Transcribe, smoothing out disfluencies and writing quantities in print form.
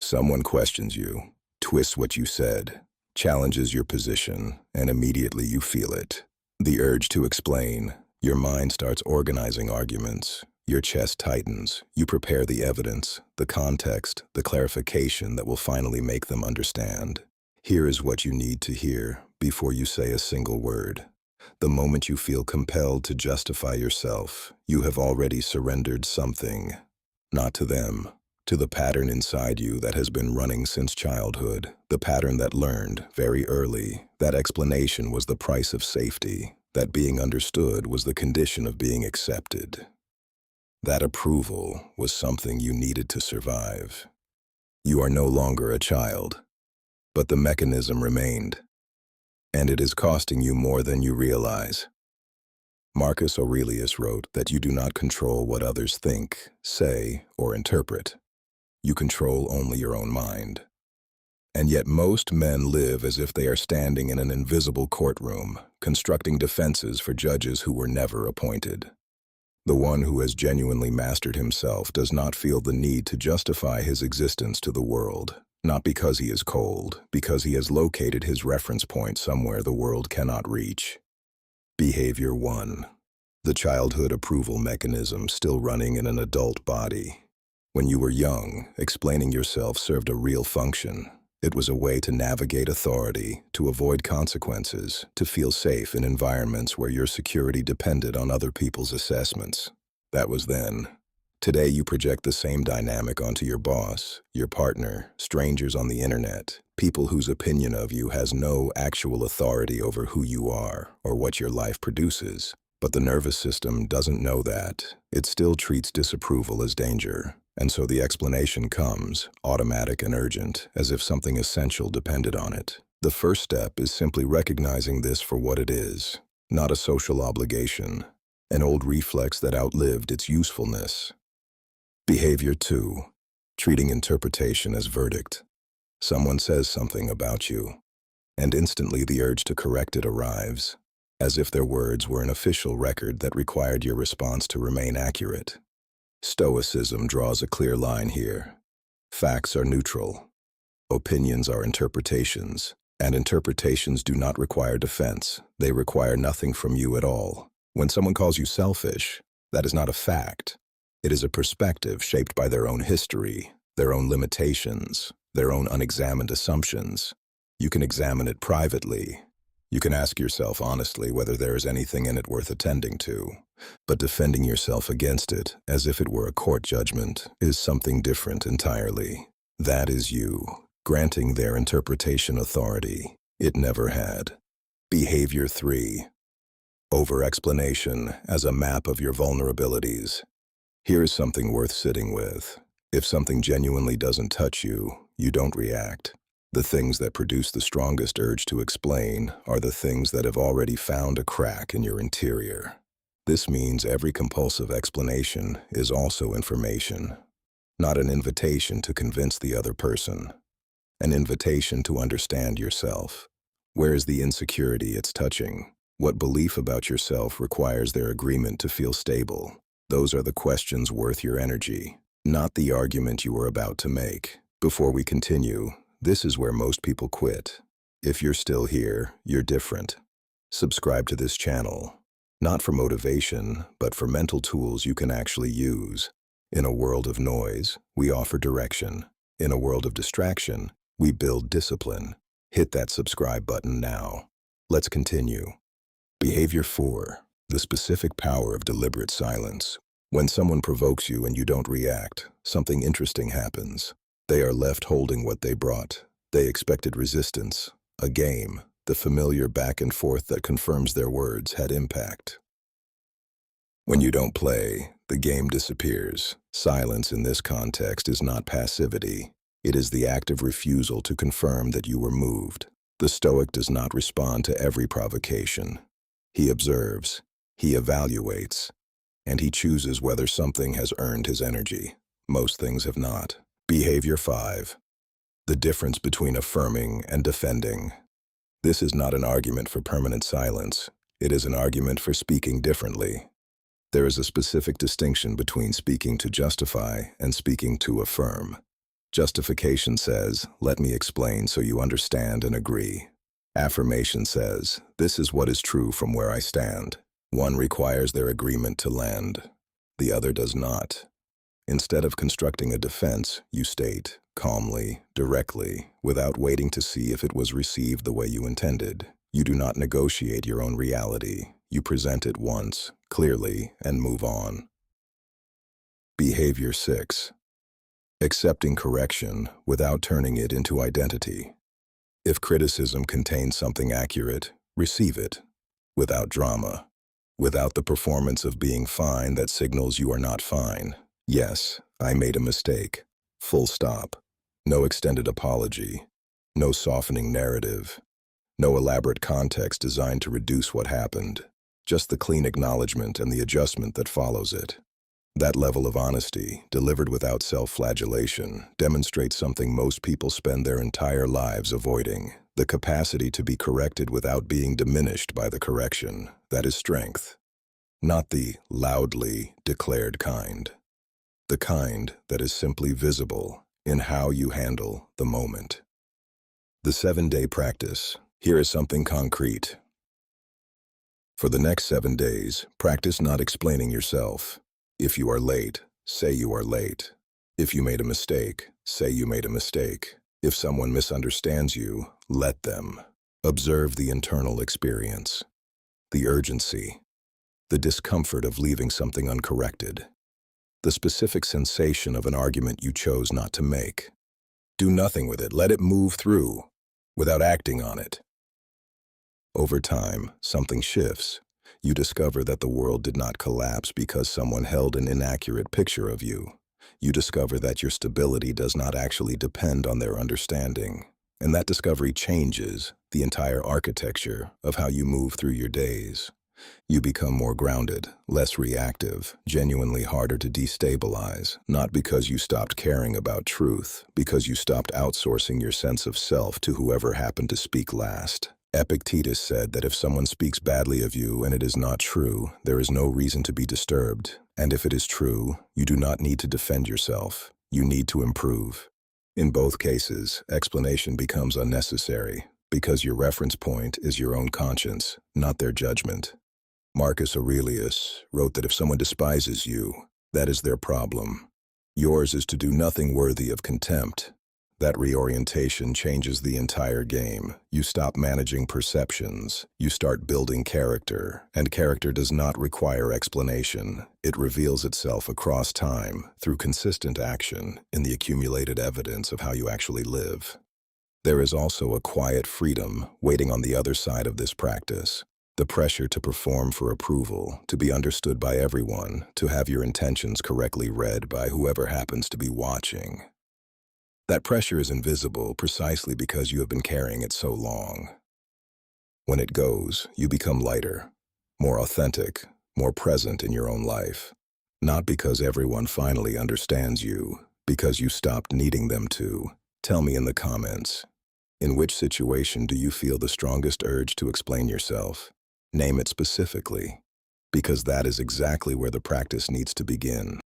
Someone questions you, twists what you said, challenges your position, and immediately you feel it. The urge to explain. Your mind starts organizing arguments. Your chest tightens. You prepare the evidence, the context, the clarification that will finally make them understand. Here is what you need to hear before you say a single word. The moment you feel compelled to justify yourself, you have already surrendered something. Not to them, to the pattern inside you that has been running since childhood, the pattern that learned, very early, that explanation was the price of safety, that being understood was the condition of being accepted. That approval was something you needed to survive. You are no longer a child, but the mechanism remained, and it is costing you more than you realize. Marcus Aurelius wrote that you do not control what others think, say, or interpret. You control only your own mind. And yet most men live as if they are standing in an invisible courtroom, constructing defenses for judges who were never appointed. The one who has genuinely mastered himself does not feel the need to justify his existence to the world, not because he is cold, because he has located his reference point somewhere the world cannot reach. Behavior 1. The childhood approval mechanism still running in an adult body. When you were young, explaining yourself served a real function. It was a way to navigate authority, to avoid consequences, to feel safe in environments where your security depended on other people's assessments. That was then. Today you project the same dynamic onto your boss, your partner, strangers on the internet, people whose opinion of you has no actual authority over who you are or what your life produces. But the nervous system doesn't know that. It still treats disapproval as danger. And so the explanation comes, automatic and urgent, as if something essential depended on it. The first step is simply recognizing this for what it is, not a social obligation, an old reflex that outlived its usefulness. Behavior 2. Treating interpretation as verdict. Someone says something about you, and instantly the urge to correct it arrives, as if their words were an official record that required your response to remain accurate. Stoicism draws a clear line here. Facts are neutral. Opinions are interpretations, and interpretations do not require defense. They require nothing from you at all. When someone calls you selfish, that is not a fact. It is a perspective shaped by their own history, their own limitations, their own unexamined assumptions. You can examine it privately. You can ask yourself honestly whether there is anything in it worth attending to. But defending yourself against it, as if it were a court judgment, is something different entirely. That is you, granting their interpretation authority it never had. Behavior 3. Over-explanation as a map of your vulnerabilities. Here is something worth sitting with. If something genuinely doesn't touch you, you don't react. The things that produce the strongest urge to explain are the things that have already found a crack in your interior. This means every compulsive explanation is also information, not an invitation to convince the other person, an invitation to understand yourself. Where is the insecurity it's touching? What belief about yourself requires their agreement to feel stable? Those are the questions worth your energy, not the argument you are about to make. Before we continue, this is where most people quit. If you're still here, you're different. Subscribe to this channel, not for motivation, but for mental tools you can actually use. In a world of noise, we offer direction. In a world of distraction, we build discipline. Hit that subscribe button now. Let's continue. Behavior 4. The specific power of deliberate silence. When someone provokes you and you don't react, something interesting happens. They are left holding what they brought. They expected resistance, a game, the familiar back and forth that confirms their words had impact. When you don't play, the game disappears. Silence in this context is not passivity. It is the active refusal to confirm that you were moved. The Stoic does not respond to every provocation. He observes, he evaluates, and he chooses whether something has earned his energy. Most things have not. Behavior 5. The difference between affirming and defending. This is not an argument for permanent silence. It is an argument for speaking differently. There is a specific distinction between speaking to justify and speaking to affirm. Justification says, let me explain so you understand and agree. Affirmation says, this is what is true from where I stand. One requires their agreement to land. The other does not. Instead of constructing a defense, you state, calmly, directly, without waiting to see if it was received the way you intended. You do not negotiate your own reality. You present it once, clearly, and move on. Behavior 6. Accepting correction without turning it into identity. If criticism contains something accurate, receive it, without drama, without the performance of being fine that signals you are not fine. Yes, I made a mistake. Full stop. No extended apology. No softening narrative. No elaborate context designed to reduce what happened. Just the clean acknowledgement and the adjustment that follows it. That level of honesty, delivered without self-flagellation, demonstrates something most people spend their entire lives avoiding: the capacity to be corrected without being diminished by the correction. That is strength. Not the loudly declared kind. The kind that is simply visible in how you handle the moment. The 7-day practice. Here is something concrete. For the next 7 days, practice not explaining yourself. If you are late, say you are late. If you made a mistake, say you made a mistake. If someone misunderstands you, let them. Observe the internal experience. The urgency. The discomfort of leaving something uncorrected. The specific sensation of an argument you chose not to make. Do nothing with it. Let it move through, without acting on it. Over time, something shifts. You discover that the world did not collapse because someone held an inaccurate picture of you. You discover that your stability does not actually depend on their understanding. And that discovery changes the entire architecture of how you move through your days. You become more grounded, less reactive, genuinely harder to destabilize, not because you stopped caring about truth, because you stopped outsourcing your sense of self to whoever happened to speak last. Epictetus said that if someone speaks badly of you and it is not true, there is no reason to be disturbed. And if it is true, you do not need to defend yourself. You need to improve. In both cases, explanation becomes unnecessary, because your reference point is your own conscience, not their judgment. Marcus Aurelius wrote that if someone despises you, that is their problem. Yours is to do nothing worthy of contempt. That reorientation changes the entire game. You stop managing perceptions. You start building character. And character does not require explanation. It reveals itself across time, through consistent action, in the accumulated evidence of how you actually live. There is also a quiet freedom waiting on the other side of this practice. The pressure to perform for approval, to be understood by everyone, to have your intentions correctly read by whoever happens to be watching. That pressure is invisible precisely because you have been carrying it so long. When it goes, you become lighter, more authentic, more present in your own life. Not because everyone finally understands you, because you stopped needing them to. Tell me in the comments, in which situation do you feel the strongest urge to explain yourself? Name it specifically, because that is exactly where the practice needs to begin.